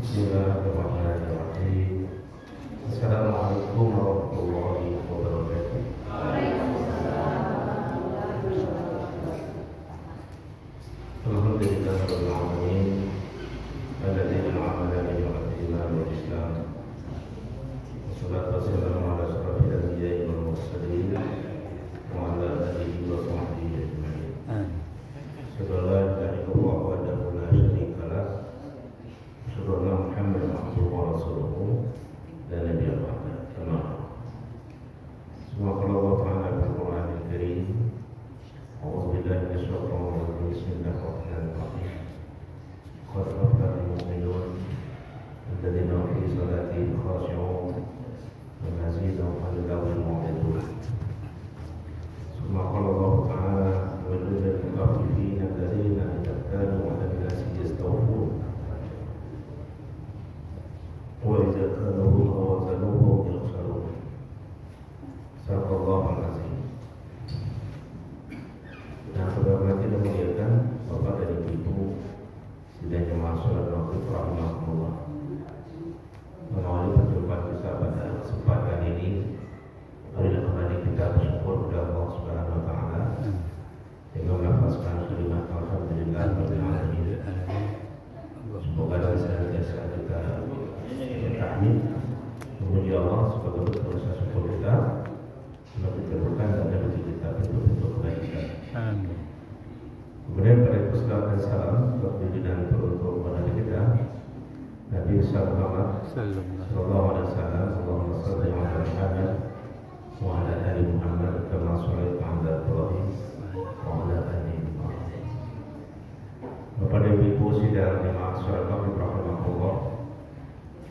Bismillahirrahmanirrahim. Assalamualaikum warahmatullahi wabarakatuh. Alhamdulillahirabbil alamin. Alladzi an'ama 'alaina bil iman wal islam. Wassalatu wassalamu ala asyrafil anbiya'i wal mursalin wa ala alihi wa sahbihi ajma'in. Segala illallah wahdahu la syarika lah. Sallallahu Muhammad abduhu wa rasuluhu dan nabi Muhammad kama semua Allah Ta'ala Al-Quran Al-Karim. A'udzu billahi minasyaitonir rajim. Bismillahirrahmanirrahim. Qad aflaha al-mu'minun alladzina hum fi salatihim khashi'un wa yazidahum fadlan wa ni'matan. Semua Allah Ta'ala wa lil muqaffifin alladzina yaqtalu 'ala an-nasi yastawfun wa idza kaluhum aw wazanuhum yakhsarun. Sadaqallahul azim. Nah, saudara kita muliakan Bapak dan Ibu sidang jemaah salat maghrib rahimahumullah. Mengawali perjumpaan kita pada kesempatan ini, marilah kembali kita bersyukur kepada Allah Subhanahu wa taala dengan melafazkan kalimat alhamdulillahirabbil alamin. Semoga senantiasa kita bertahmid memuji Allah sebagai bentuk rasa syukur kita, semoga diteruskan dan bagi kita bentuk-bentuk kebaikan. Amin. Kemudian pada persilakan salam berpimpinan untuk kepada kita Nabi Muhammad sallallahu alaihi wasallam. Allahumma shalli ala Muhammad wa ala ali Muhammad kama shallaita ala Ibrahim wa ala ali Ibrahim. Bapak dan Ibu sidang jemaah salat maghrib rahimahullah.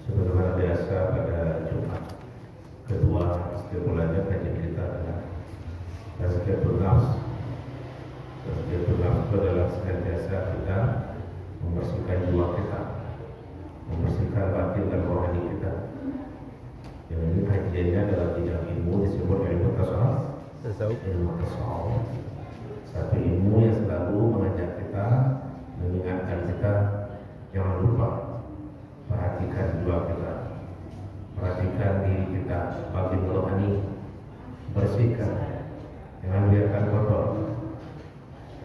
Sebagaimana biasa pada Jumat kedua setiap bulannya kajian kita adalah tazkiyatun nafs. Tazkiyatun nafs itu adalah senantiasa kita membersihkan jiwa kita, membersihkan batin dan rohani kita. Yang ini kajiannya adalah bidang ilmu disebut ilmu tasawuf. Ilmu tasawuf, satu ilmu yang selalu mengajak kita, mengingatkan kita jangan lupa perhatikan jiwa kita, perhatikan diri kita, batin rohani, bersihkan, jangan biarkan kotor.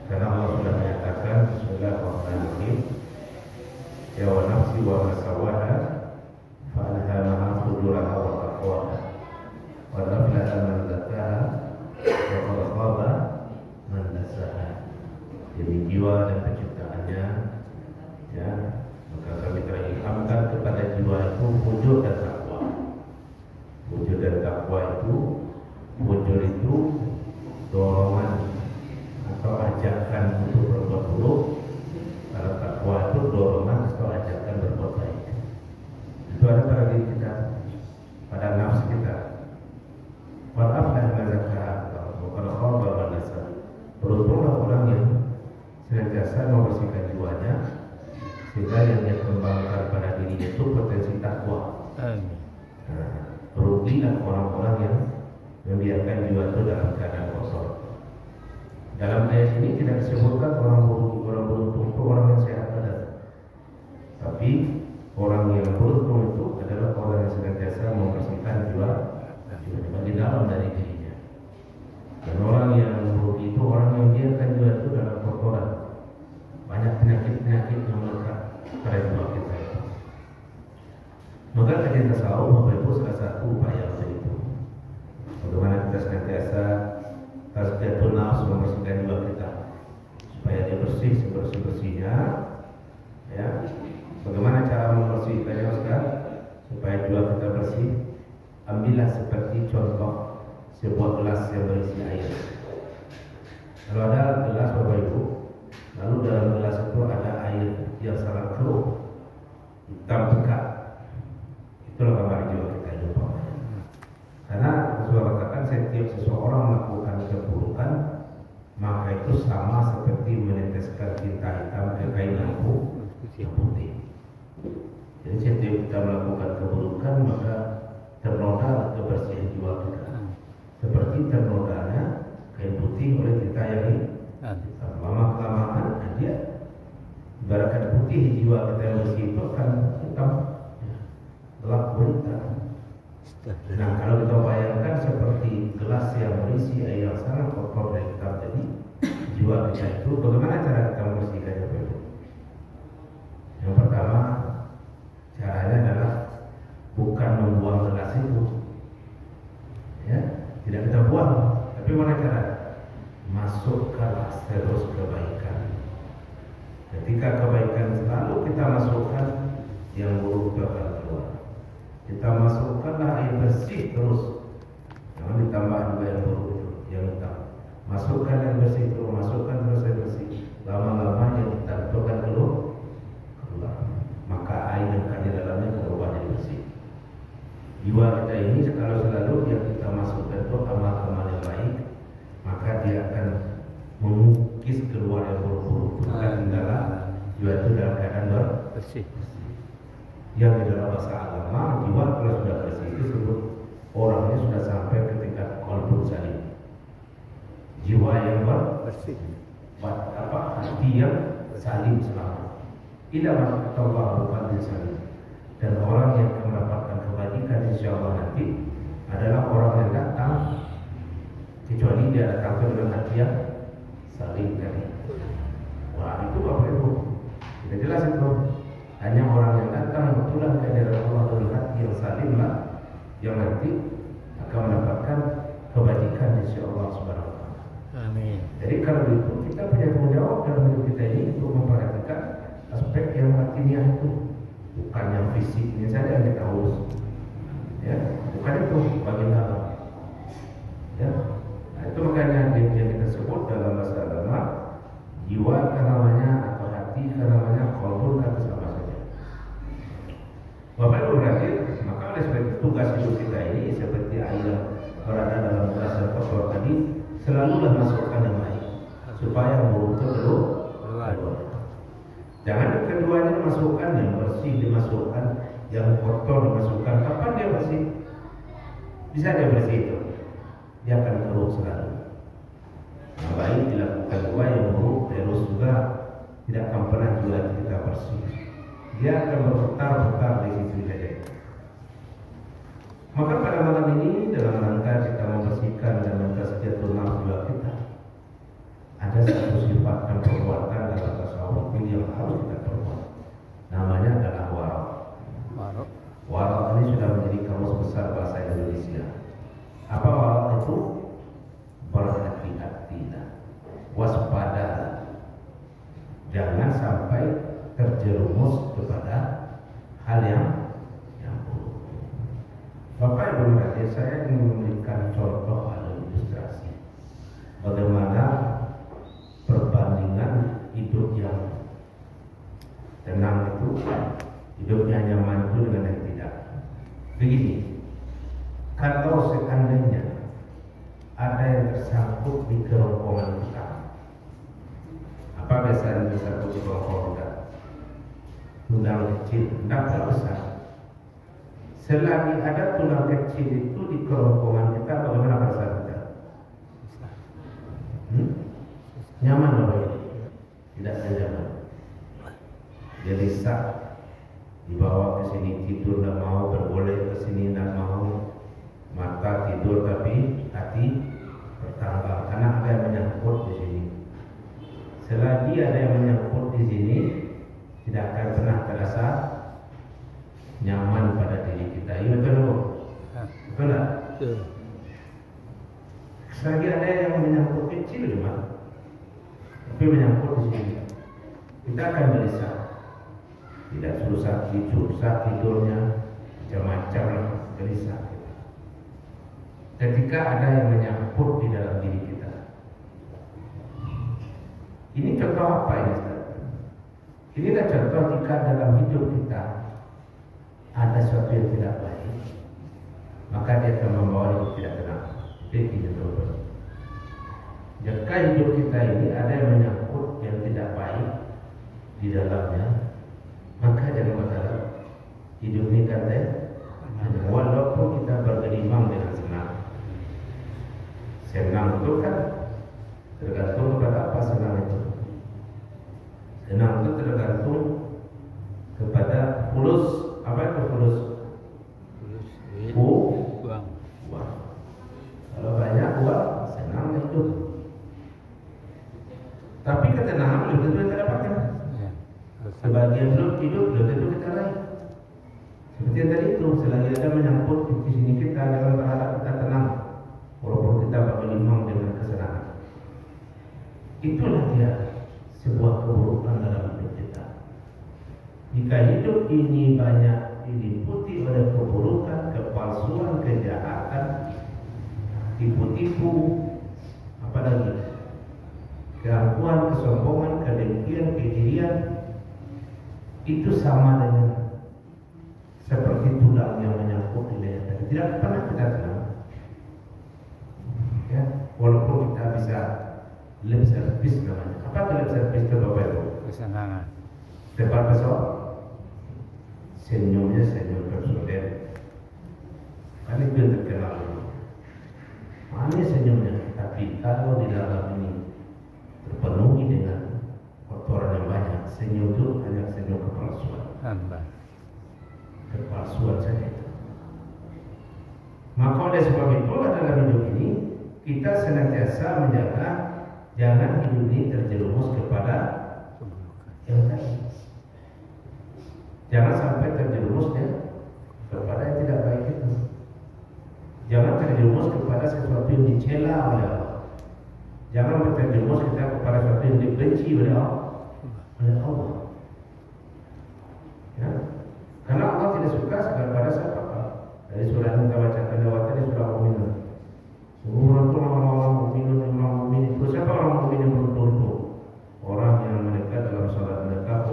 Karena Allah sudah menyatakan Bismillahirrahmanirrahim, ya wa nafsi wa ma sawaha fa alhamaha fujuraha wa taqwaha wa aflaha man zakkaha wa qad khaba man dassaha. Jadi jiwa dan penciptaannya, ya, maka kami telah ilhamkan kepada jiwa itu wujud dan takwa. Wujud dan takwa itu, wujud itu dorongan atau ajakan untuk berbuat buruk. Kalau takwa itu dorongan atau ajakan berbuat baik. Itu ada pada diri kita, pada nafsu kita. Maaf dan mazakah bukan khaba man dassaha. Beruntunglah orang yang senantiasa membersihkan jiwanya, sehingga yang dia kembangkan pada dirinya itu potensi takwa. Rugilah orang-orang yang membiarkan jiwa itu dalam keadaan kosong. Dalam ayat ini tidak disebutkan orang beruntung itu orang yang sehat badan, tapi orang yang beruntung itu adalah orang yang senantiasa membersihkan jiwa di dalam dari dirinya. Dan orang yang merugi itu orang yang membiarkan jiwa itu dalam kotoran. Banyak penyakit-penyakit yang melekat pada jiwa kita. tasawuf Bapak Ibu salah satu upaya untuk itu. Bagaimana kita senantiasa tazkiyatun nafs, membersihkan jiwa kita supaya dia bersih sebersih-bersihnya. Ya, bagaimana cara membersihkannya Ustaz? Supaya jiwa kita bersih, ambillah seperti contoh sebuah gelas yang berisi air. Kalau ada gelas Bapak Ibu, lalu dalam gelas itu ada air yang sangat keruh, hitam pekat, itulah gambar jiwa kita itu Pak. Karena Rasulullah katakan setiap seseorang melakukan keburukan, maka itu sama seperti meneteskan tinta hitam ke kain yang putih. Jadi setiap kita melakukan keburukan, maka ternoda kebersihan jiwa kita, seperti ternodanya kain putih oleh tinta yang hitam. Lama-kelamaan dia ibaratkan putih jiwa kita yang bersih itu akan hitam, gelap gulita. Nah, kalau kita bayangkan seperti gelas yang berisi air yang sangat kotor dan hitam tadi, jiwa kita itu bagaimana cara kita membersihkannya? Yang pertama, caranya adalah bukan membuang gelas itu, ya, tidak kita buang, tapi mana cara? Masukkan terus kebaikan. Ketika kebaikan selalu kita masukkan, yang buruk itu akan keluar. Kita masukkanlah air bersih terus, jangan ditambah juga yang buruk itu, yang hitam. Masukkan yang bersih terus, masukkan terus air bersih. Lama-lama yang kita tentukan keluar, maka air yang ada dalamnya berubah jadi bersih. Jiwa kita ini kalau selalu yang kita masukkan itu amal-amal yang baik, maka dia akan mengukis keluar yang buruk-buruk. Bukan tinggallah jiwa itu dalam keadaan bersih. Yang di dalam bahasa agama, jiwa kalau sudah bersih itu disebut orangnya sudah sampai ke tingkat qalbun salim. Jiwa yang bersih, hati yang salim selamat. Tidak masuk Allah bukan salim. Dan orang yang akan mendapatkan kebajikan insyaallah nanti adalah orang yang datang, kecuali dia datang dengan hati yang salim tadi. Wah, itu Bapak Ibu, tidak jelas itu. Hanya orang yang datang kebetulan kehadiran Allah dengan hati yang salim lah, yang nanti akan mendapatkan kebajikan insyaallah subhanahu wa ta'ala. Amin. Jadi kalau itu kita punya tanggung jawab dalam hidup kita ini untuk memperhatikan aspek yang batiniah itu, bukan yang fisiknya saja yang kita urus. Ya, bukan itu bagian dalam. Ya, nah, itu makanya yang kita sebut dalam bahasa agama jiwa kan namanya, atau hati kan namanya, qalbun kata sama saja. Bapak Ibu berarti, maka oleh sebab itu tugas hidup kita ini seperti air yang berada dalam gelas yang kotor tadi, selalulah masukkan yang baik supaya buruk itu keluar. Jangan keduanya dimasukkan, yang bersih dimasukkan, yang kotor dimasukkan. Kapan dia bersih? Bisa dia bersih itu, dia akan keruh selalu. Yang baik dilakukan juga, yang buruk terus juga tidak akan pernah juga kita bersih. Dia akan berputar-putar di situ saja. Maka pada malam ini dalam rangka kita membersihkan dan mentazkiyatun nafs jiwa kita, ada satu sifat dan perbuatan dalam tasawuf yang harus kita perbuat. Namanya adalah waraq. Waraq ini sudah menjadi kamus besar bahasa Indonesia. Apa waraq itu? Berhati-hati, waspada, jangan sampai terjerumus kepada hal yang buruk. Bapak Ibu, saya ingin memberikan contoh atau ilustrasi bagaimana perbandingan hidup yang tenang itu, hidupnya nyaman itu dengan yang tidak. Begini, kalau seandainya ada yang tersangkut di kerongkongan kita, apa biasanya tersangkut di kerongkongan kita? Tulang kecil, tidak besar. Selagi ada tulang kecil itu di kerongkongan kita, bagaimana perasaan kita? Nyaman loh, tidak nyaman. Dia risak, dibawa ke sini tidur tidak mau, berboleh ke sini tidak mau, mata tidur tapi hati bertambah karena ada yang menyangkut di sini. Selagi ada yang menyangkut di sini, tidak akan pernah terasa nyaman pada diri kita Betul. Selagi ada yang menyangkut kecil cuma, tapi menyangkut di sini, kita akan gelisah, tidak susah tidurnya, macam-macam gelisah. Ketika ada yang menyangkut di dalam diri kita, ini contoh apa ini? Inilah contoh jika dalam hidup kita ada sesuatu yang tidak baik, maka dia akan membawa hidup tidak tenang. Jadi jika hidup kita ini ada yang menyangkut yang tidak baik di dalamnya, maka jangan berharap hidup ini kan walaupun kita bergelimang dengan senang itu kan tergantung kepada apa senang itu. Senang itu tergantung kepada fulus. Apa itu fulus? Uang. Kalau banyak uang, senang hidup. Tapi ketenangan belum tentu kita dapatkan. Sebagian belum hidup, belum tentu kita raih. Seperti yang tadi itu, selagi ada menyangkut di sini kita jangan berharap kita tenang, walaupun kita bergelimang dengan kesenangan. Itulah dia sebuah keburukan dalam hidup kita. Jika hidup ini banyak diliputi oleh keburukan, kepalsuan, kejahatan, tipu-tipu, apalagi keangkuhan, kesombongan, kedengkian, keirian, itu sama dengan seperti tulang yang menyangkut di leher. Tidak pernah kita tenang. Ya, walaupun kita bisa lip service namanya. Apa itu lip service itu Bapak Ibu? Kesenangan. Depan pesawat, senyumnya senyum bersaudara. Kan itu yang terkenal. Manis senyumnya, tapi kalau di dalam ini terpenuhi dengan kotoran yang banyak, senyum itu hanya senyum kepalsuan. Kepalsuan saja itu. Maka oleh sebab itulah dalam hidup ini kita senantiasa menjaga jangan hidup ini terjerumus kepada yang lain. Jangan sampai terjerumus kepada yang tidak baik itu. Jangan terjerumus kepada sesuatu yang dicela oleh Allah. Jangan terjerumus kita kepada sesuatu yang dibenci oleh Allah. Ya. Karena Allah tidak suka kepada siapa. Dari surah yang kita bacakan lewat tadi surah Al-Mu'minun. Semua itu orang mukmin itu siapa orang mukmin yang beruntung? Orang yang mendekat dalam salat mereka.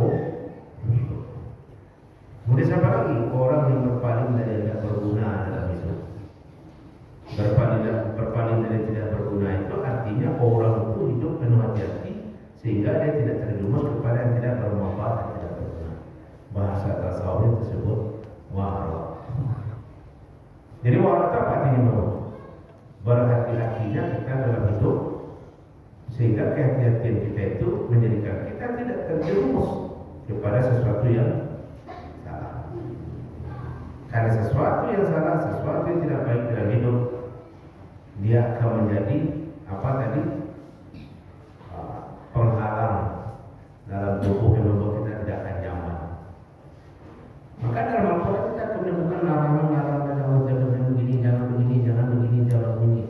Kemudian siapa lagi? Orang yang berpaling dari yang tidak berguna dalam hidup. Berpaling dari yang tidak berguna itu artinya orang itu hidup penuh hati-hati sehingga dia tidak terjerumus kepada yang tidak bermanfaat dan tidak berguna. Bahasa tasawuf tersebut wa'ara. Jadi wa'ara itu apa artinya? Berhati-hatinya kita dalam hidup sehingga kehati-hatian kita itu menjadikan kita tidak terjerumus kepada sesuatu yang salah. Karena sesuatu yang salah, sesuatu yang tidak baik dalam hidup, dia akan menjadi apa tadi? Penghalang dalam tubuh yang membuat kita tidak akan nyaman. Maka dalam Al-Quran kita akan menemukan larangan-larangan jangan begini, jangan begini, jangan begini, jangan begini.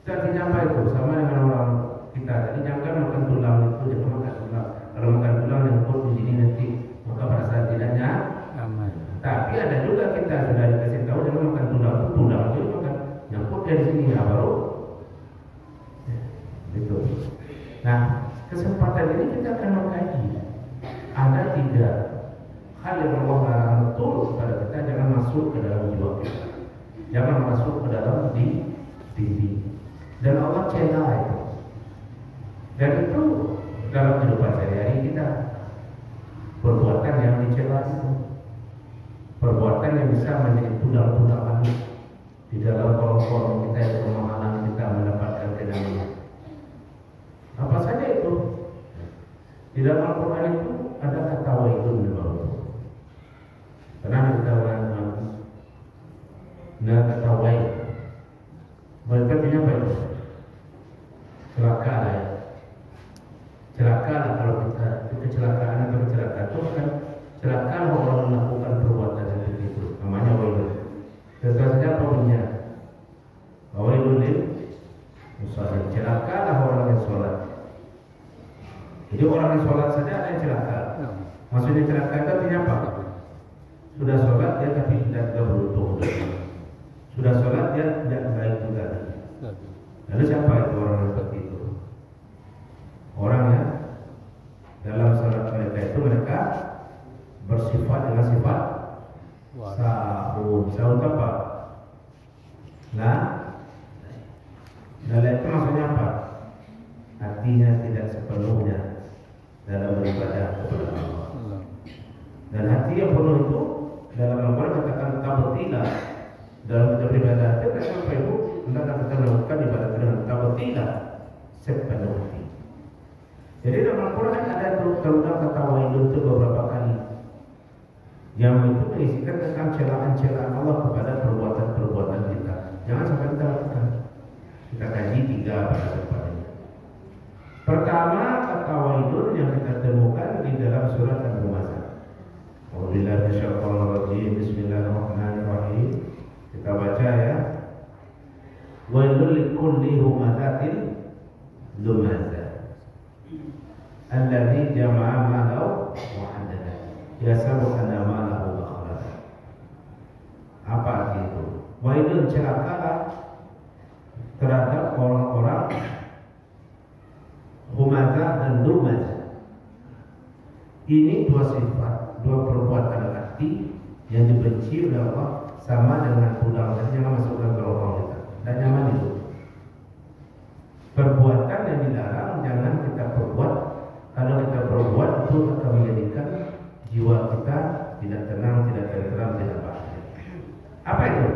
Itu artinya apa itu? Sama dengan orang kita tadi jangan makan tulang itu, jangan makan tulang. Kalau makan tulang yang pun di sini nanti maka pada saat tidaknya aman. Tapi ada juga kita sudah dikasih tahu jangan makan tulang itu makan nyangkut dari sini ya baru. Gitu. Nah, kesempatan ini kita akan mengkaji ada 3 hal yang Allah larang betul kepada kita. Jangan masuk ke dalam jiwa kita, jangan masuk ke dalam diri, dan Allah cela itu. Dan itu dalam kehidupan sehari-hari kita perbuatan yang dicela itu, perbuatan yang bisa menjadi tulang-tulang di dalam kolom-kolom kita yang menghalangi kita mendapatkan kedamaian. Apa saja itu? Di dalam Al-Quran itu ada kata wailun di bawah. Pernah kita ulang? Nah, kata wail. Wail artinya apa itu? Celaka lah ya. Celaka lah kalau kita kecelakaan atau kecelakaan itu kan celaka orang melakukan perbuatan seperti itu. Namanya wail. Tentu saja apa bunyinya? celakalah orang yang sholat. Jadi orang yang sholat saja ada yang celaka. Maksudnya celaka itu artinya apa? Sudah sholat dia tapi tidak beruntung. Sudah sholat dia tidak baik juga. Lalu siapa itu orang yang seperti itu? Orang yang dalam sholat mereka itu mereka bersifat dengan sifat sahur. Sahur apa? Nah, itu maksudnya apa? Hatinya tidak sepenuhnya dalam beribadah kepada Allah. Dan hati yang penuh itu dalam Al-Quran katakan tabtila. Dalam kita beribadah itu kenapa ibu hendaklah kita melakukan ibadah dengan tabtila sepenuh hati. Jadi dalam Al-Quran ada terutama kata wailun itu beberapa kali. Yang itu berisikan tentang celaan-celaan Allah kepada perbuatan-perbuatan kita. Jangan sampai kita lakukan. Kita kaji 3 pada kesempatan ini. Pertama kata wailun yang kita temukan di dalam surat Al-Humazah. A'udzubillahi minasyaitonir rajim. Bismillahirrahmanirrahim. Kita baca ya. Wailul likulli humazatin lumazah. Alladzi jama'a malahu wa 'addada. Yasabu anna malahu akhlada. Apa arti itu? Wailun celakalah terhadap orang-orang humazah dan lumazah. Ini 2 sifat, 2 perbuatan hati yang dibenci oleh Allah, sama dengan pulang dan jangan masukkan ke orang kita. Dan nyaman itu. Perbuatan yang dilarang jangan kita perbuat. Kalau kita perbuat itu akan menjadikan jiwa kita tidak tenang, tidak tenteram, tidak bahagia. Apa itu?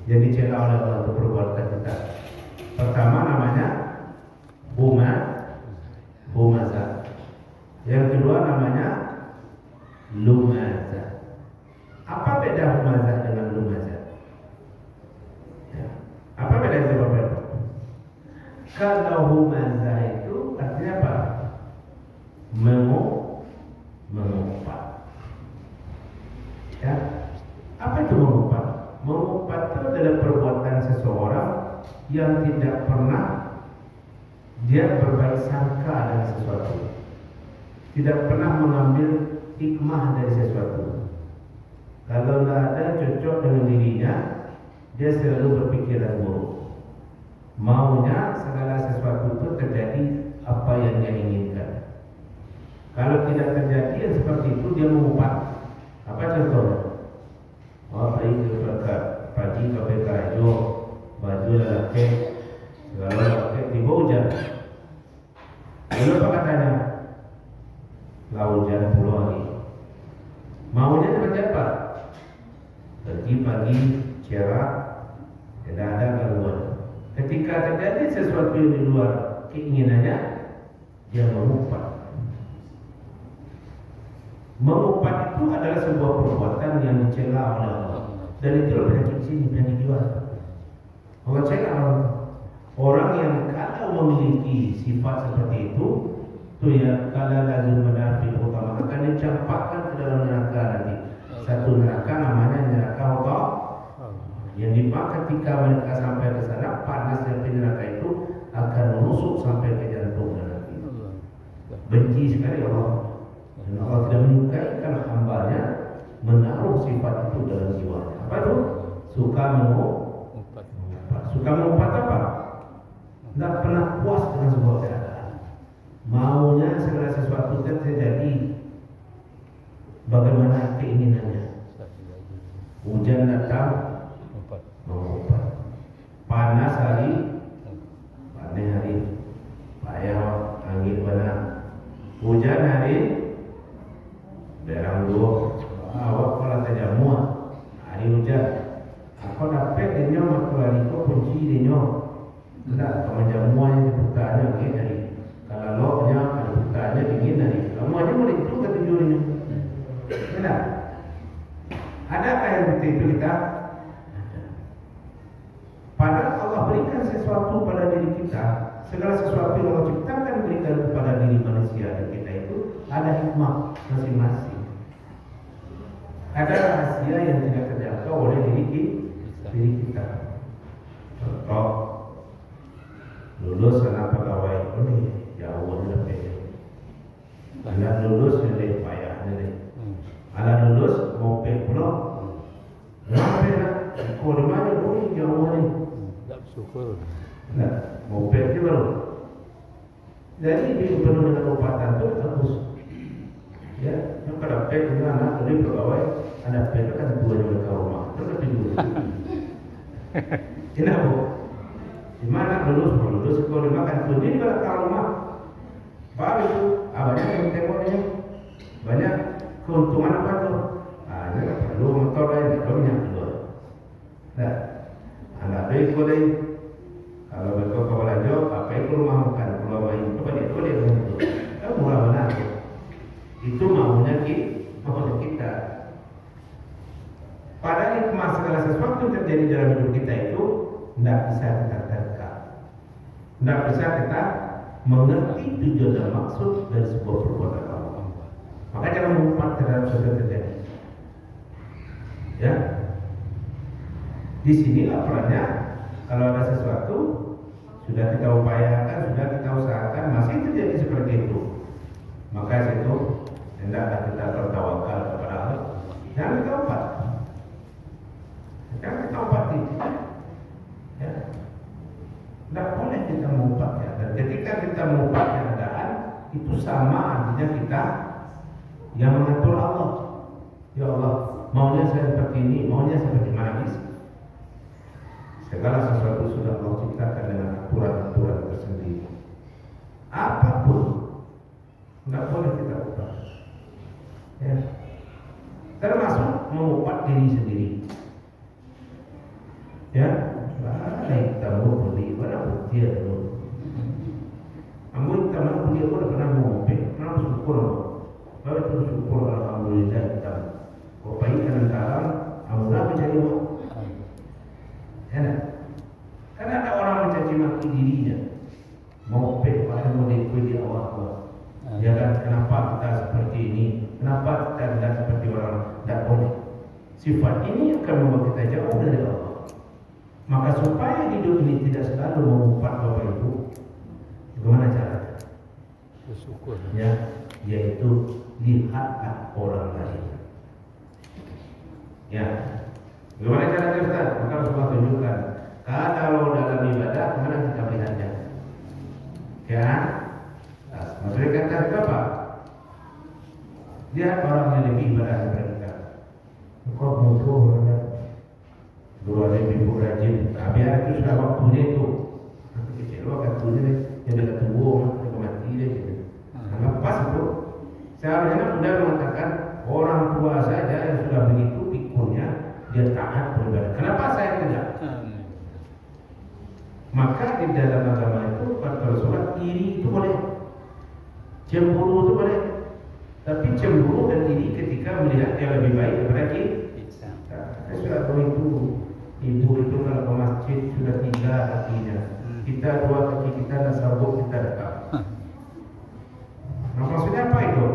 Yang dicela oleh Allah untuk perbuatan kita. Pertama namanya humazah. Yang kedua namanya lumazah. Apa beda humazah dengan lumazah? Ya. Apa beda itu Bapak? Kalau humazah itu artinya apa? Mengumpat. Ya. Apa itu mengumpat? Mengumpat itu adalah perbuatan seseorang yang tidak pernah dia berbaik sangka dengan sesuatu, tidak pernah mengambil hikmah dari sesuatu. Kalau tidak ada cocok dengan dirinya, dia selalu berpikiran buruk. Maunya segala sesuatu itu terjadi apa yang dia inginkan. Kalau tidak terjadi yang seperti itu, dia mengumpat. Apa contohnya? Oh, pergi ke pagi ke PKJ, baju lelaki, segala lelaki tiba hujan. Lalu apa katanya? Lah hujan pulau lagi. Maunya seperti apa? Pergi pagi cerah, tidak ada gangguan. Ketika terjadi sesuatu yang di luar keinginannya, dia mengumpat. Mengumpat itu adalah sebuah perbuatan yang dicela oleh Allah. Dan itu penyakit sini, penyakit jiwa. Allah cela orang yang kalau memiliki sifat seperti itu ya kalau lazim menafik utama akan dicampakkan ke dalam neraka nanti. Satu neraka namanya neraka Allah. Yang dimana ketika mereka sampai ke sana, panas dari neraka itu akan menusuk sampai ke jantung nanti. Benci sekali Allah. Dan Allah tidak menyukai kalau hambanya menaruh sifat itu dalam jiwanya. Apa itu? Suka mengumpat. Suka mengumpat apa? Tidak pernah puas dengan sebuah keadaan. Maunya segala sesuatu terjadi bagaimana keinginannya. Hujan datang, mengumpat. Panas hari, panen hari. Payah angin panas. Hujan hari, berang dua. Awak kalau tak muat hari hujan. Aku dapat dia maklari ko kunci dia. Tidak kemanjamuan yang dipertanya begini hari. Kalau loknya ada bertanya begini hari. Kamu aja boleh itu ketujuannya. Tidak. Adakah yang seperti itu kita? Padahal Allah berikan sesuatu pada diri kita. Segala sesuatu yang Allah ciptakan berikan kepada diri manusia dan kita itu ada hikmah masing-masing. Ada rahasia yang tidak terjangkau oleh diri kita. Contoh, lulus anak pegawai ini jauh lebih. Anak lulus lebih payah nih. Anak lulus mau pulang. Kenapa nak? Kau di mana? Oh jauh nih. Tak syukur. Nah, mau pergi baru. Jadi di gubernur dan kabupaten itu bagus. Ya, yang kalau pergi dengan anak dari pegawai, anak pergi kan dua juga ke rumah. Terus lebih dulu. Kenapa? Di mana lulus kalau dimakan tuh ini kalau ke rumah. Pak itu, banyak yang tengoknya, banyak keuntungan apa tuh? Ada perlu motor lain, kalau minyak dulu. Nah, anak baik boleh. Kalau mereka kau belanja, apa itu rumah makan, pulau main, coba dia bantu. Kamu murah benar. Itu maunya kita. Padahal kemas segala sesuatu yang terjadi dalam hidup kita itu tidak bisa kita terka, tidak bisa kita mengerti tujuan dan maksud dari sebuah perbuatan Allah. Maka jangan mengumpat terhadap sesuatu yang terjadi. Ya, di sinilah perannya. Kalau ada sesuatu sudah kita upayakan, sudah kita usahakan, masih terjadi seperti itu, maka itu hendaklah kita bertawakal kepada Allah. Jangan kita obat, jangan kita obati. Ya, tidak boleh kita mengubah ya. Dan ketika kita mengubah keadaan itu sama artinya kita yang mengatur Allah. Ya Allah, maunya saya seperti ini, maunya seperti mana bisa. Segala sesuatu sudah Allah ciptakan dengan aturan-aturan tersendiri. Apapun tidak boleh kita ubah. Ya. Termasuk mengubah diri sendiri. Ya, baik tamu beli, mana bukti dulu. Amun tamu beli aku dah pernah mengubah, pernah bersyukur. Baik tu syukur alhamdulillah kita. Kebaikan dalam amunlah menjadi ya, karena ada orang mencaci maki dirinya, mau padahal mau diikuti di awal. Ya kan, kenapa kita seperti ini? Kenapa kita tidak seperti orang? Tidak boleh. Sifat ini akan membuat kita jauh dari Allah. Maka supaya hidup ini tidak selalu mengumpat Bapak Ibu, bagaimana caranya? Bersyukur. Ya, yaitu lihatlah orang lain. Ya. Bagaimana caranya Ustaz? Maka Rasulullah tunjukkan. Kalau dalam ibadah, kemana kita melihatnya? Ya, maksudnya kata apa? Lihat orang yang lebih ibadah daripada kita. Kau musuh orangnya, dua lebih rajin. Biar itu sudah waktunya itu. Nanti kecewa waktunya yang dekat tubuh, yang mati dia. Anggap pas itu. Seharusnya sudah mengatakan orang tua saja yang sudah begitu pikulnya. Dia taat beribadah. Kenapa saya tidak? Maka di dalam agama itu kata Rasulullah, iri itu boleh, cemburu itu boleh, tapi cemburu dan iri ketika melihat yang lebih baik daripada kita. Saya sudah tahu itu. Ibu itu kalau ke masjid sudah 3 kakinya, kita 2 kaki kita dah sabuk kita datang. Nah, maksudnya apa itu?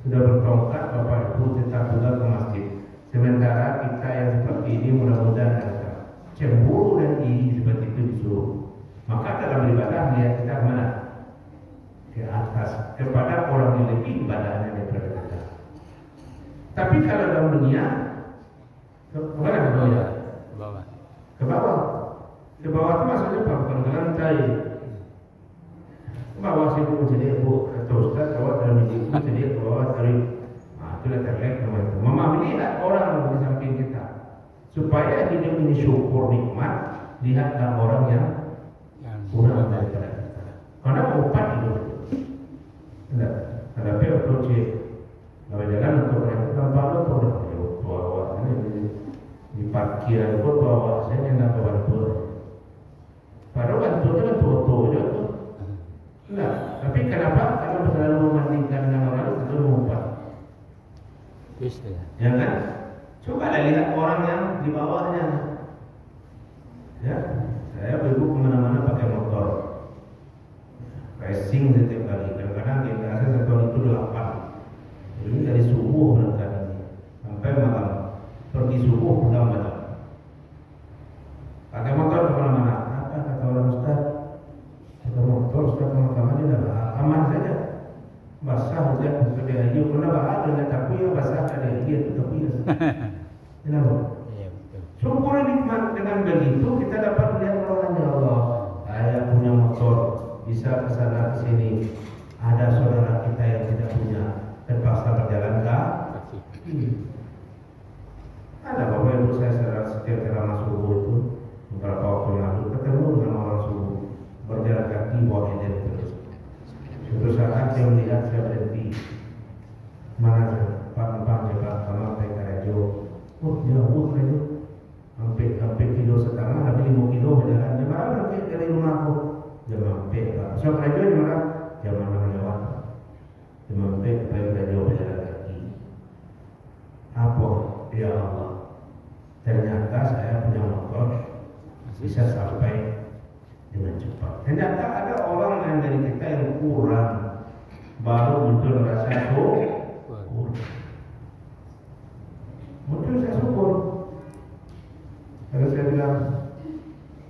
Sudah bertongkat Bapak Ibu tetap juga ke masjid. Sementara kita yang seperti ini mudah-mudahan ada cemburu dan iri seperti itu disuruh. Maka dalam ibadah melihat kita kemana? Ke atas, kepada orang yang lebih ibadahnya daripada kita. Tapi kalau dalam dunia, kemana ke bawah? Ke bawah. Ke bawah. Ke bawah itu maksudnya apa? Bukan ke lantai. Ke bawah sih bu jadi bu atau Ustaz bawah dalam hidup jadi ke bawah dari. Sudah terlihat namanya itu. Mama melihat orang di samping kita supaya hidup ini syukur nikmat. Lihatlah orang yang kurang daripada kita. Karena empat hidup itu. Tidak. Ada POC. Kalau jalan untuk mereka tanpa itu bawa ini di parkiran pun bawa saya yang nak bantu. Padahal bantu itu kan foto aja tuh. Tidak. Tapi kenapa? Karena selalu membandingkan dengan orang itu mengumpat. Bisa ya. Ya kan? Coba lihat orang yang di bawahnya. Ya, saya ibu kemana-mana pakai motor, racing setiap kali. Kadang-kadang kita rasa satu itu 8. Ini dari subuh berangkat ini sampai malam. Pergi subuh pulang malam. Pakai motor kemana-mana. Apa kata orang Ustaz? Kenapa? Iya betul. Syukur nikmat, dengan begitu kita dapat melihat orang ya Allah. Saya punya motor, bisa ke sana ke sini. Ada saudara kita yang tidak punya, terpaksa berjalan kaki. Ada Bapak Ibu, saya setiap ceramah subuh itu beberapa waktu lalu ketemu dengan orang subuh berjalan kaki bawa eden terus. Suatu saat dia melihat saya berhenti. Mana Pak coba sama Rajo. Oh jauh Rajo, hampir kilo setengah, tapi 5 kilo berjalan. Jemaah nanti dari rumahku. Jemaah Pak. So Rajo jemaah jamaah lewat. Jemaah Rajo berjalan kaki. Apa? Ya Allah. Ternyata saya punya motor bisa sampai dengan cepat. Ternyata ada orang yang dari kita yang kurang, baru muncul rasa syukur. Muncul saya syukur. Kalau saya bilang,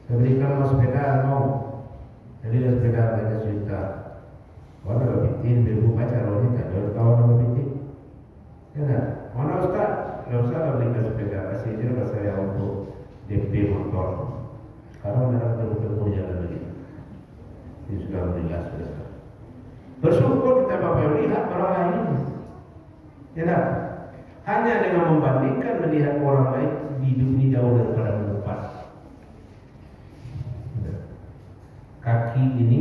saya berikan mas sepeda mau, jadi sepeda harganya juta. Kalau ada bikin, ibu baca rohnya tak ada kawan nama bikin. Ya tak? Mana Ustaz? Tidak usah berikan sepeda, kasih aja ke saya untuk DP motor. Sekarang mereka betul-betul jalan lagi. Ini sudah jelas. Bersyukur kita Bapak melihat orang lain. Ya tak? Hanya dengan membandingkan melihat orang lain, hidup ini jauh daripada menumpah. Kaki ini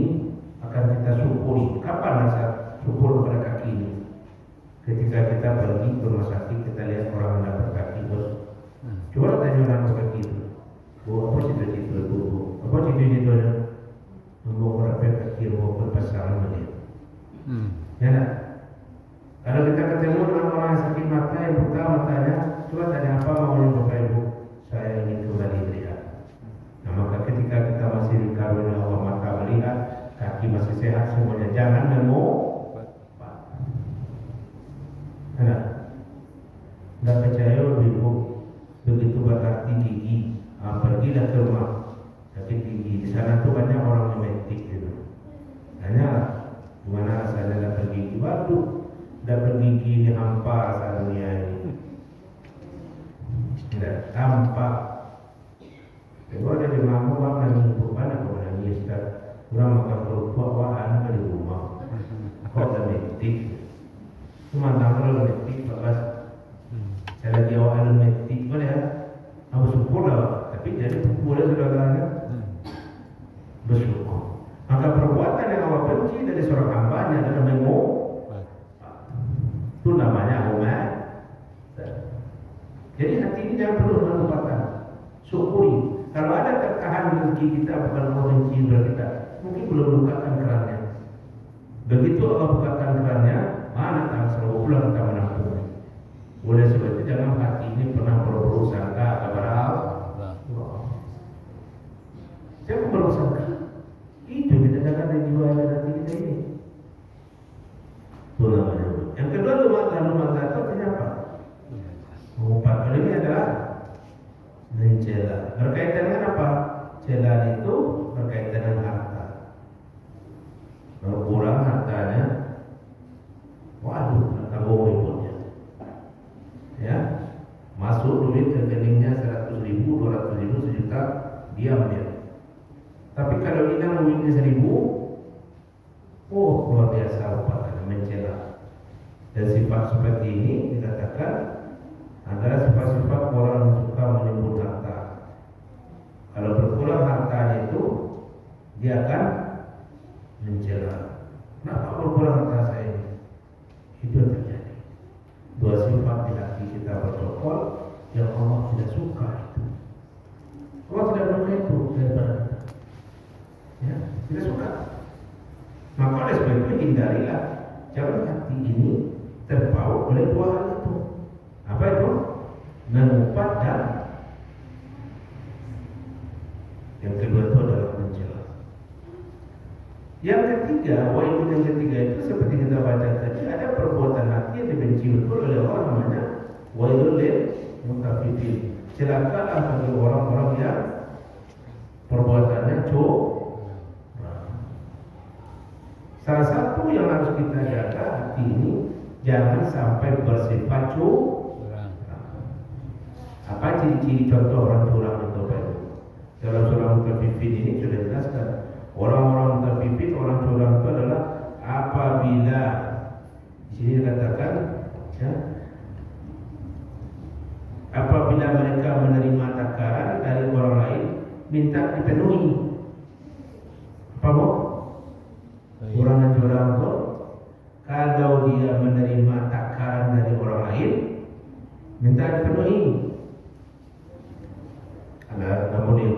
akan kita syukuri. Kapan rasa syukur kepada kaki ini? Ketika kita pergi ke rumah sakit, kita lihat orang yang dapat kaki bos. Coba tanya orang kaki itu. Bu, apa cita-cita bu? Apa cita-citanya? Membawa kaki, membawa pasangan dia. Ya tak? Kalau kita ketemu dengan orang yang sakit mata, yang buta matanya, coba tanya apa maunya Bapak Ibu? Saya ingin kembali melihat. Nah maka ketika kita masih dikaruniai Allah mata melihat, kaki masih sehat semuanya, jangan nemu. Tidak percaya Ibu, begitu berarti gigi, pergilah ke rumah sakit gigi. Di sana tuh banyak orang yang medik gitu. Tanya, gimana rasanya dapat gigi? Waduh, dapat gigi ini hampa rasa dunia ini. Tidak hampa. Kalau ada di mama, wah nangis bukan aku nangis. Kurang makan kerupuk, wah anak di rumah. Kok ada medik? Cuma kalau medik, bapak. Saya lagi awal medik, boleh ya? Aku syukur lah, tapi jadi boleh saudara-saudara bersyukur. Maka perbuatan yang Allah benci dari seorang hambanya adalah itu namanya umat. Jadi hati ini jangan perlu melupakan, syukuri. Kalau ada tertahan rezeki kita bukan Allah benci kita, mungkin belum bukakan kerannya. Begitu Allah bukakan kerannya, mana tak selalu pulang kita menampung. Oleh sebab itu jangan hati ini pernah berburuk sangka kepada Allah. Jangan berburuk sangka. Itu kita jangan jiwa hati kita ini. Itu namanya. Yang kedua lumah itu artinya apa? Empat kali ini adalah mencela. Berkaitan dengan apa? Celaan itu berkaitan dengan harta. Kalau kurang hartanya, waduh, harta bohong ibunya. Ya, masuk duit rekeningnya 100.000, 200.000, sejuta, diam dia. Tapi kalau hilang duitnya 1.000, oh luar biasa rupanya mencela. Dan sifat seperti ini dikatakan adalah sifat-sifat orang yang suka menyebut harta. Kalau berkurang hartanya itu, dia akan mencela. Kenapa berkurang harta saya ini? Itu yang terjadi. Dua sifat di hati kita bercokol yang Allah tidak suka itu. Allah tidak suka itu daripada kita. Ya, tidak suka. Maka oleh sebab itu hindarilah jangan hati ini terpaut oleh dua hal itu. Apa itu? Mengumpat dan yang kedua itu adalah mencela. Yang ketiga, wa'idun yang ketiga itu seperti kita baca tadi, ada perbuatan hati yang dibenci betul oleh Allah namanya wa'idun lil mutaffifin. Celakalah bagi orang-orang yang perbuatannya salah satu yang harus kita jaga hati ini jangan sampai bersifat curang. Apa ciri-ciri contoh orang curang itu Pak Ibu? Dalam surah Mutaffifin ini sudah jelaskan orang-orang Mutaffifin, orang curang itu adalah apabila di sini dikatakan ya, apabila mereka menerima takaran dari orang lain minta dipenuhi. Apa Bu? Orang yang curang itu kalau dia menerima takaran dari orang lain minta dipenuhi. Ada namun dia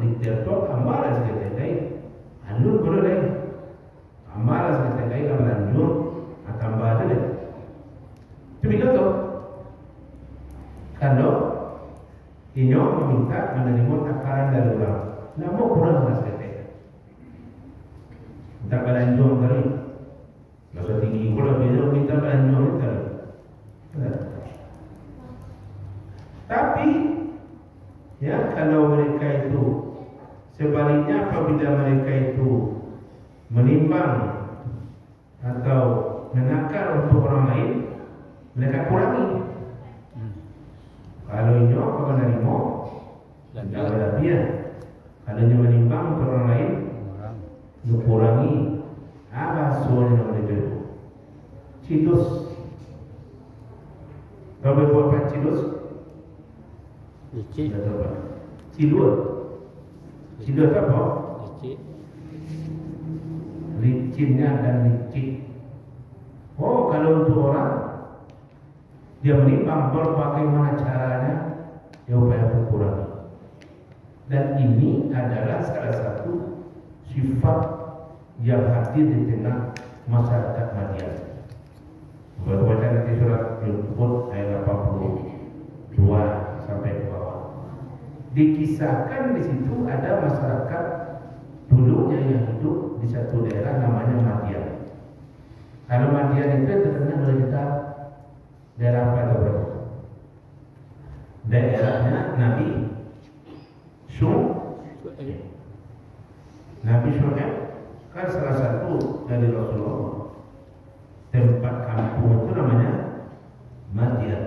di tiap amalan sekitar alur boleh deh. Amalan sekitar amalan tambah ada deh. Cuma itu kalau inyo meminta menerima takaran dari orang, namun kurang sekitar. Minta belanjong kali, masa tinggi pula bila minta belanjong kali. Tapi ya kalau mereka itu sebaliknya apabila mereka itu menimbang atau menakar untuk orang lain, mereka kurangi. Kalau ini apa menerima, tidak berlebihan. Kalau ini menimbang untuk orang lain, dikurangi. Apa soalnya nama itu? Cidus. Tahu berapa cidus? Licin. Cidus. Cidus apa? Licin. Licinnya dan licin. Oh, kalau untuk orang dia menimbang bagaimana caranya dia upaya berkurang. Dan ini adalah salah satu sifat yang hadir di tengah masyarakat Madian. Baca nanti surat Yusuf ayat 82 sampai ke bawah. Dikisahkan di situ ada masyarakat dulunya yang hidup di satu daerah namanya Madian. Kalau Madian itu terkenal oleh kita daerah apa itu? Daerahnya Nabi Syuaib. Nabi Syuaib kan salah satu dari Rasulullah. Tempat kampung itu namanya Madian.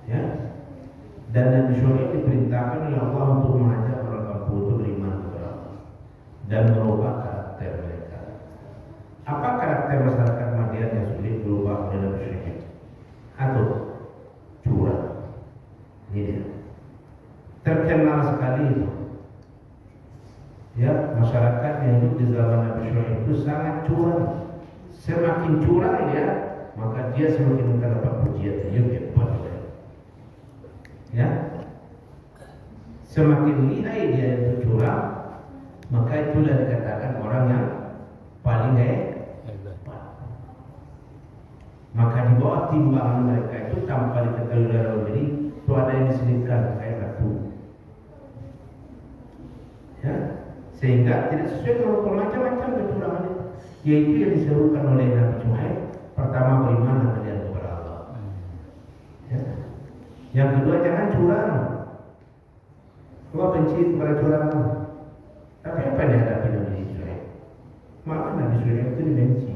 Ya. Dan Nabi Syuaib diperintahkan oleh Allah untuk mengajak orang kampung itu beriman kepada Allah dan merubah karakter mereka. Apa karakter masyarakat Madian yang sulit berubah oleh Nabi Syuaib? Atau curang. Ini dia. Terkenal sekali itu. Ya, masyarakat yang hidup di zaman Nabi Syuaib itu sangat curang. Semakin curang dia, maka dia semakin mendapat pujian. Dia hebat. Ya, semakin lihai dia itu curang, maka itulah dikatakan orang yang paling hebat. Maka di bawah timbangan mereka itu tanpa diketahui oleh orang ini, itu ada yang diselipkan kayak batu. Ya, sehingga tidak sesuai dengan bermacam-macam kecurangan, yaitu yang diserukan oleh Nabi Syuaib. Pertama, beriman dan melihat kepada Allah. Ya. Yang kedua, jangan curang. Kau benci kepada curangan. Tapi apa yang dihadapi Nabi Syuaib? Maka Nabi Syuaib itu dibenci.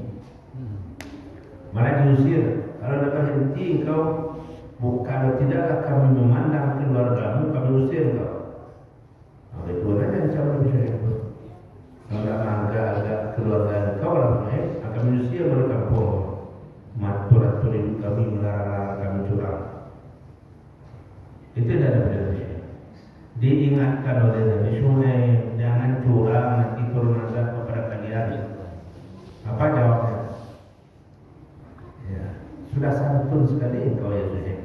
Malah diusir. Kalau dah berhenti engkau, kalau tidaklah kami memandang keluargamu, kami usir engkau. Nah, itu aja yang sama Nabi Syuaib. Kalau tak agak keluarga engkau lah, kami usir dari kampung. Matur-atur hidup kami, melarang-larang kami curang. Itu tidak ada pada diingatkan oleh Nabi Syuaib, jangan curang, nanti turun azab kepada kalian. Apa jawabnya? Ya, sudah santun sekali engkau ya Syuaib.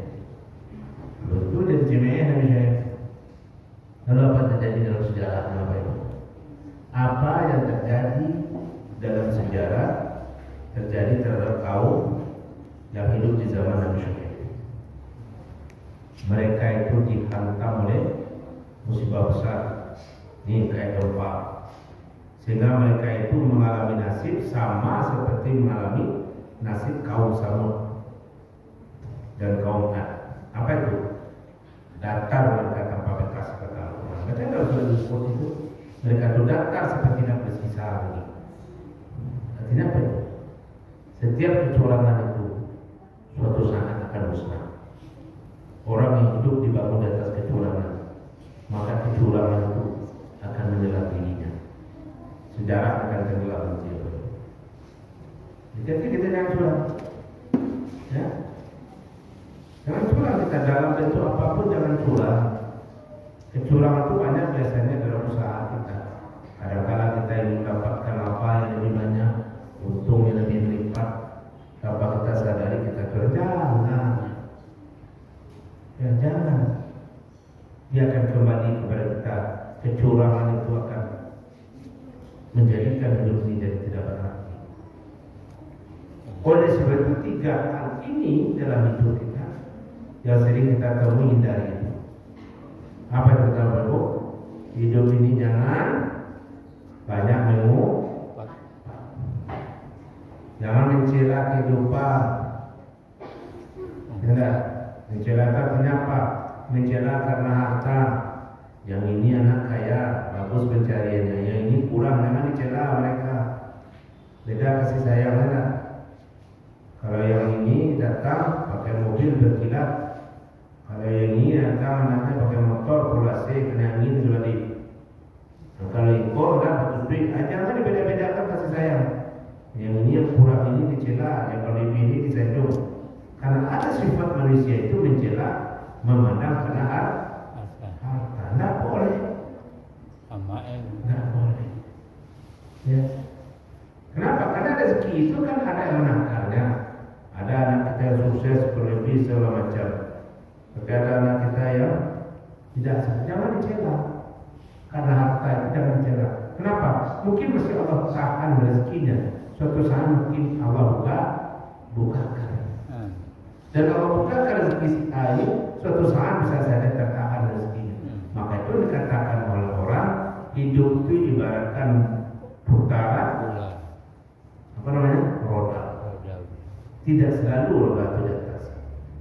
Betul dia dicemeh Nabi Syuaib. Lalu apa terjadi dalam sejarah Nabi? Apa yang terjadi dalam sejarah terjadi terhadap kaum yang hidup di zaman Nabi Syuaib? Mereka itu dihantam oleh musibah besar, ini kayak gempa, sehingga mereka itu mengalami nasib sama seperti mengalami nasib kaum Samud dan kaum Ad. Apa itu? Datar mereka tanpa bekas kata Allah. Mereka tidak sudah disebut itu. Mereka itu datar seperti tidak bersisa lagi. Artinya apa itu? Setiap kecurangan itu suatu saat akan musnah. orang yang hidup dibangun di atas kecurangan, maka kecurangan itu akan menyerang dirinya. Sejarah akan tenggelam dia. Jadi kita jangan curang, ya. Jangan curang kita dalam bentuk apapun, jangan curang. Kecurangan itu banyak biasanya dalam usaha kita. Kadang-kadang kita ingin mendapatkan apa yang lebih banyak, untung yang lebih berlipat. Tanpa kita sadari kita curang. Jangan. Dia akan kembali kepada kita. Kecurangan itu akan menjadikan hidup ini jadi tidak berarti. Oleh sebab itu 3 hal ini dalam hidup kita yang sering kita temui hindari itu. Apa yang kita perlu? Hidup ini jangan banyak mengumpat, jangan mencela kehidupan. Tidak, mencela kenapa? Mencela karena harta. Yang ini anak kaya, bagus pencariannya. Yang ini kurang, jangan dicela mereka. Beda kasih sayang mana? Kalau yang ini datang pakai mobil berkilat, kalau yang ini datang anaknya pakai motor pulase kena angin sebalik. Nah, kalau ikut dah betul duit, jangan dibeda-bedakan kasih sayang. Yang ini yang kurang ini dicela, yang kalau ini disanjung. Karena ada sifat manusia itu mencela, memandang karena harta. Tidak boleh. Tidak boleh. Ya. Kenapa? Karena rezeki itu kan ada yang menakarnya. Ada anak kita yang sukses berlebih segala macam. Tapi ada anak kita yang tidak. Jangan dicela. Karena harta itu jangan dicela. Kenapa? Mungkin mesti Allah tahan rezekinya. Suatu saat mungkin Allah bukakan. Dan Allah bukakan rezeki si ayu, suatu saat bisa saja tertahan rezekinya. Maka itu dikatakan oleh orang, hidup itu ibaratkan putaran apa namanya? Roda. Tidak selalu roda itu di atas.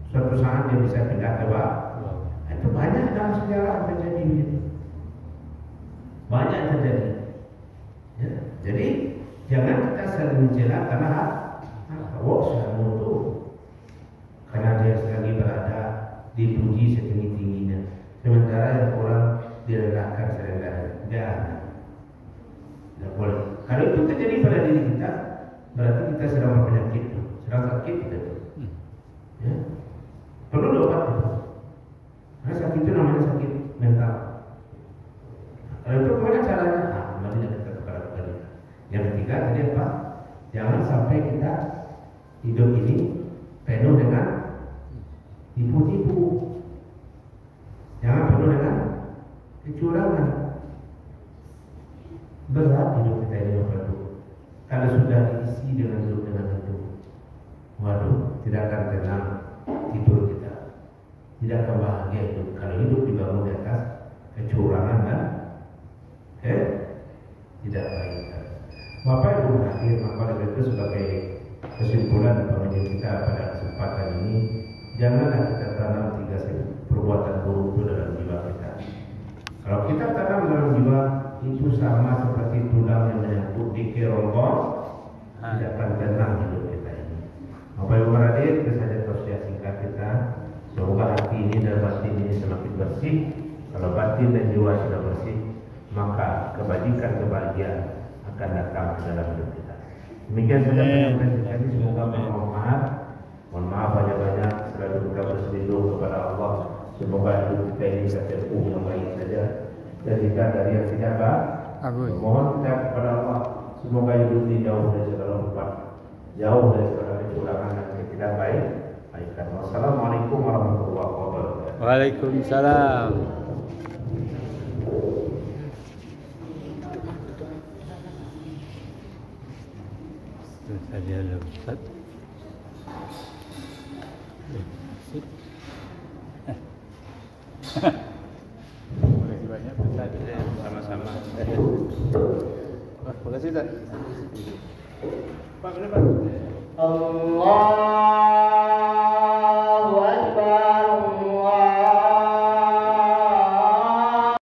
Suatu saat dia bisa pindah ke bawah. Itu banyak dalam sejarah terjadi begitu. Banyak terjadi. Ya. Jadi jangan kita selalu mencela karena saya mutu. Karena dia lagi berada dipuji setinggi-tingginya. Sementara yang orang direndahkan serendahnya. Tidak boleh. Kalau itu terjadi pada diri kita, berarti kita sedang berpenyakit, sedang sakit kita itu. Ya. Perlu diobat itu. Karena sakit itu namanya sakit mental. Kalau itu gimana caranya? Kembalinya kita kepada kembali. Yang ketiga tadi apa? Jangan sampai kita hidup ini penuh dengan tipu-tipu. Jangan penuh dengan kecurangan. Berat hidup kita ini Bapak. Kalau sudah diisi dengan hidup itu, waduh, tidak akan tenang tidur kita, tidak akan bahagia hidup. Kalau hidup dibangun di atas kecurangan dan tidak baik. Bapak Ibu hadir, maka itu sebagai kesimpulan pengajian kita pada kesempatan ini, janganlah kita tanam 3 perbuatan buruk itu dalam jiwa kita. Kalau kita tanam dalam jiwa itu sama seperti tulang yang menyangkut di kerongkong, tidak akan tenang hidup kita ini. Bapak Ibu hadir, itu saja tausiah singkat kita. Semoga hati ini dan batin ini semakin bersih. Kalau batin dan jiwa sudah bersih, maka kebajikan-kebahagiaan akan datang ke dalam hidup kita. Demikian saja penyampaian kita ini. Semoga bermanfaat. Mohon maaf banyak-banyak. Selalu kita berselindung kepada Allah. Semoga hidup kita ini bisa tempuh yang baik saja. Dan kita dari yang tidak baik. Mohon kita kepada Allah. Semoga hidup ini jauh dari segala rupa, jauh dari segala kecurangan dan tidak baik. Wassalamualaikum warahmatullahi wabarakatuh. Waalaikumsalam. Saja Ustaz. Terima kasih banyak Ustaz. Sama-sama. Terima kasih Ustaz. Pak, kenapa? Allah